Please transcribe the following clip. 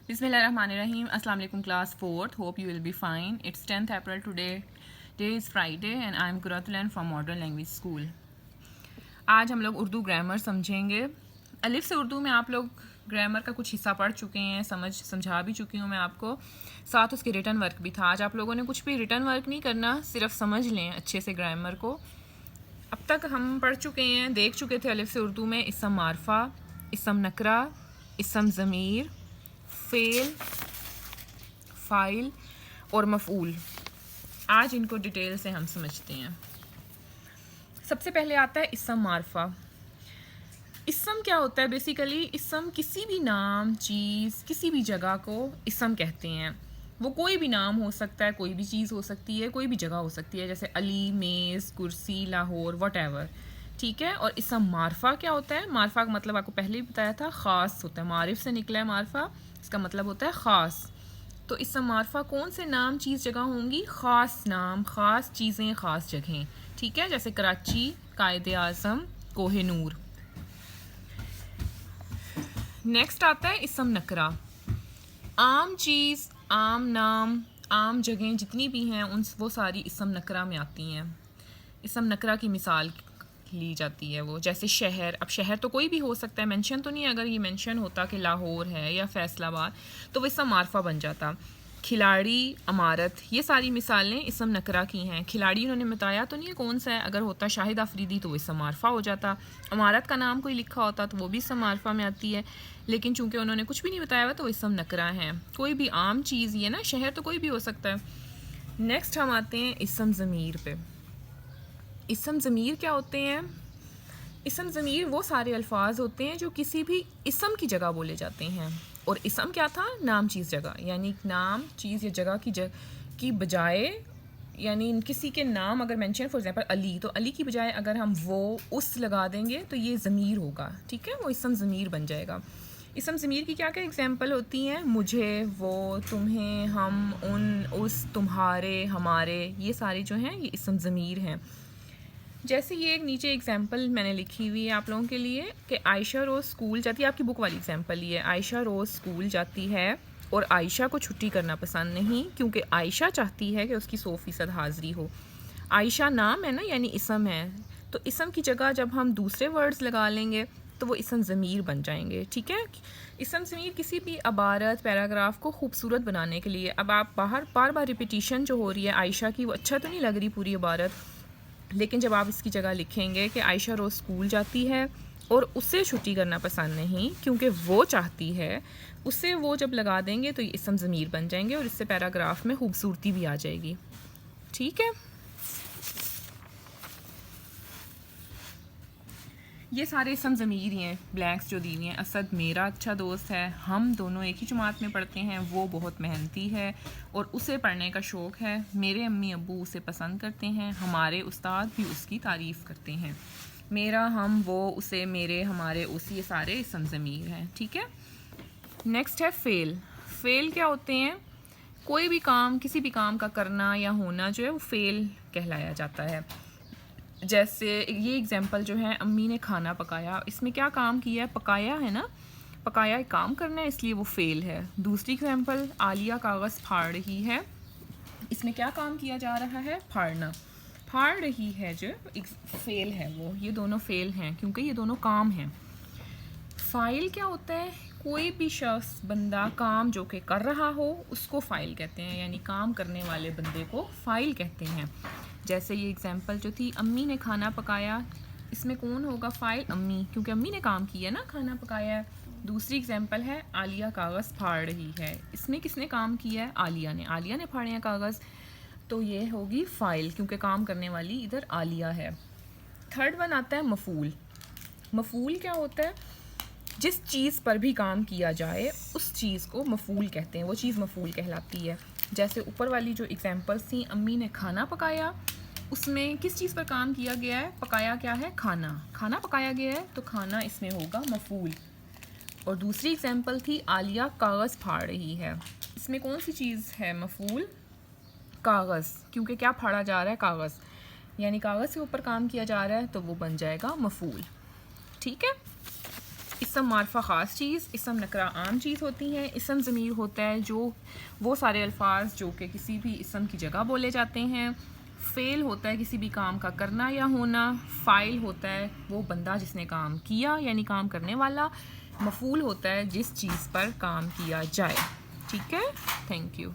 Bismillahirrahmanirrahim. Assalamu alaikum class 4th. Hope you will be fine. It's 10th April today. Today is Friday and I'm Kuratlan from Modern Language School. आज हम लोग Urdu grammar समझेंगे। अलिफ से उर्दू में आप लोग ग्रामर का कुछ हिस्सा पढ़ चुके हैं, समझा भी चुकी हूँ मैं आपको। साथ उसके रिटर्न वर्क भी था। आज आप लोगों ने कुछ भी रिटर्न वर्क नहीं करना, सिर्फ समझ लें अच्छे से ग्रामर को। अब तक हम पढ़ चुके हैं, देख चुके थे अलिफ से उर्दू में इस्म मारफा, इस्म नकरा, इस्म ज़मीर, फ़ेल, फ़ाइल और मफ़ऊल। आज इनको डिटेल से हम समझते हैं। सबसे पहले आता है इस्म मारफा। इस्म क्या होता है? बेसिकली इस्म किसी भी नाम, चीज़, किसी भी जगह को इस्म कहते हैं। वो कोई भी नाम हो सकता है, कोई भी चीज़ हो सकती है, कोई भी जगह हो सकती है, जैसे अली, मेज़, कुर्सी, लाहौर, वटेवर। ठीक है। और इस्म मारफा क्या होता है? मारफा का मतलब आपको पहले ही बताया था, ख़ास होता है। मारिफ से निकला है मारफा, इसका मतलब होता है ख़ास। तो इस्म मारफा कौन से नाम, चीज़, जगह होंगी? ख़ास नाम, ख़ास चीज़ें, ख़ास जगहें। ठीक है। जैसे कराची, कायदे आज़म, कोहिनूर। नेक्स्ट आता है इस्म नकरा। आम चीज़, आम नाम, आम जगहें जितनी भी हैं वो सारी इस्म नकरा में आती हैं। इस्म नकरा की मिसाल ली जाती है वो, जैसे शहर। अब शहर तो कोई भी हो सकता है, मेंशन तो नहीं है। अगर ये मेंशन होता कि लाहौर है या फैसलाबाद तो वो इस्म मारफा बन जाता। खिलाड़ी, अमारत, ये सारी मिसालें इस्म नकरा की हैं। खिलाड़ी उन्होंने बताया तो नहीं है कौन सा है। अगर होता शाहिद आफरीदी तो वो इस्म मारफा हो जाता। अमारत का नाम कोई लिखा होता तो वो भी इस्म मारफा में आती है, लेकिन चूंकि उन्होंने कुछ भी नहीं बताया हुआ तो वो इस्म नकरा है। कोई भी आम चीज़, ये ना, शहर तो कोई भी हो सकता है। नेक्स्ट हम आते हैं इस्म ज़मीर पे। इस्म ज़मीर क्या होते हैं? इस्म ज़मीर वो सारे अल्फाज होते हैं जो किसी भी इस्म की जगह बोले जाते हैं। और इस्म क्या था? नाम, चीज़, जगह। यानी नाम, चीज़ या जगह की बजाय, यानी किसी के नाम अगर मेंशन, फॉर एग्जांपल अली, तो अली की बजाय अगर हम वो, उस लगा देंगे तो ये ज़मीर होगा। ठीक है। वो इस्म ज़मीर बन जाएगा। इस्म ज़मीर की क्या क्या एग्जांपल होती हैं? मुझे, वो, तुम्हें, हम, उन, उस, तुम्हारे, हमारे, ये सारे जो हैं ये इस्म ज़मीर हैं। जैसे ये एक नीचे एग्जांपल मैंने लिखी हुई है आप लोगों के लिए कि आयशा रोज़ स्कूल जाती है। आपकी बुक वाली एग्जांपल ये है। आयशा रोज़ स्कूल जाती है और आयशा को छुट्टी करना पसंद नहीं, क्योंकि आयशा चाहती है कि उसकी 100% हाज़िरी हो। आयशा नाम है ना, यानी इस्म है। तो इस्म की जगह जब हम दूसरे वर्ड्स लगा लेंगे तो वो इस्म ज़मीर बन जाएंगे। ठीक है। इस्म ज़मीर किसी भी इबारत, पैराग्राफ को खूबसूरत बनाने के लिए। अब आप बार बार रिपीटिशन जो हो रही है आयशा की, वो अच्छा तो नहीं लग रही पूरी इबारत, लेकिन जब आप इसकी जगह लिखेंगे कि आयशा रोज़ स्कूल जाती है और उसे छुट्टी करना पसंद नहीं क्योंकि वो चाहती है, उससे वो जब लगा देंगे तो ये इस्म ज़मीर बन जाएंगे और इससे पैराग्राफ में खूबसूरती भी आ जाएगी। ठीक है। ये सारे इस्म ज़मीर ही हैं, ब्लैंक्स जो दी हुई हैं। असद मेरा अच्छा दोस्त है, हम दोनों एक ही जमात में पढ़ते हैं, वो बहुत मेहनती है और उसे पढ़ने का शौक़ है, मेरे अम्मी अब्बू उसे पसंद करते हैं, हमारे उस्ताद भी उसकी तारीफ़ करते हैं। मेरा, हम, वो, उसे, मेरे, हमारे, उस, ये सारे इस्म ज़मीर हैं। ठीक है। नेक्स्ट है फ़ेल। फ़ेल क्या होते हैं? कोई भी काम, किसी भी काम का करना या होना जो है वो फ़ेल कहलाया जाता है। जैसे ये एग्जांपल जो है, अम्मी ने खाना पकाया, इसमें क्या काम किया है? पकाया है ना, पकाया एक काम करना है, इसलिए वो फ़ेल है। दूसरी एग्जांपल, आलिया कागज़ फाड़ रही है, इसमें क्या काम किया जा रहा है? फाड़ना। फाड़ रही है जो एक फ़ेल है वो, ये दोनों फ़ेल हैं क्योंकि ये दोनों काम हैं। फ़ाइल क्या होता है? कोई भी शख्स, बंदा, काम जो कि कर रहा हो उसको फ़ाइल कहते हैं, यानी काम करने वाले बंदे को फ़ाइल कहते हैं। जैसे ये एग्जांपल जो थी, अम्मी ने खाना पकाया, इसमें कौन होगा फ़ाइल? अम्मी, क्योंकि अम्मी ने काम किया ना, खाना पकाया है। दूसरी एग्जांपल है आलिया कागज़ फाड़ रही है, इसमें किसने काम किया है? आलिया ने। आलिया ने फाड़े हैं कागज़, तो ये होगी फ़ाइल क्योंकि काम करने वाली इधर आलिया है। थर्ड वन आता है मफ़ूल। मफ़ूल क्या होता है? जिस चीज़ पर भी काम किया जाए उस चीज़ को मफ़ूल कहते हैं, वो चीज़ मफ़ूल कहलाती है। जैसे ऊपर वाली जो एग्जांपल्स थी, अम्मी ने खाना पकाया, उसमें किस चीज़ पर काम किया गया है? पकाया क्या है? खाना। खाना पकाया गया है तो खाना इसमें होगा मफ़ूल। और दूसरी एग्जांपल थी आलिया कागज़ फाड़ रही है, इसमें कौन सी चीज़ है मफ़ूल? कागज़, क्योंकि क्या फाड़ा जा रहा है? कागज़, यानी कागज़ के ऊपर काम किया जा रहा है तो वो बन जाएगा मफ़ूल। ठीक है। इसम मारफा ख़ास चीज़, इसम नकरा आम चीज़ होती हैं। इसम ज़मीर होता है जो वो सारे अल्फाज जो कि किसी भी इसम की जगह बोले जाते हैं। फ़ेल होता है किसी भी काम का करना या होना। फ़ाइल होता है वो बंदा जिसने काम किया यानी काम करने वाला। मफ़ूल होता है जिस चीज़ पर काम किया जाए। ठीक है, थैंक यू।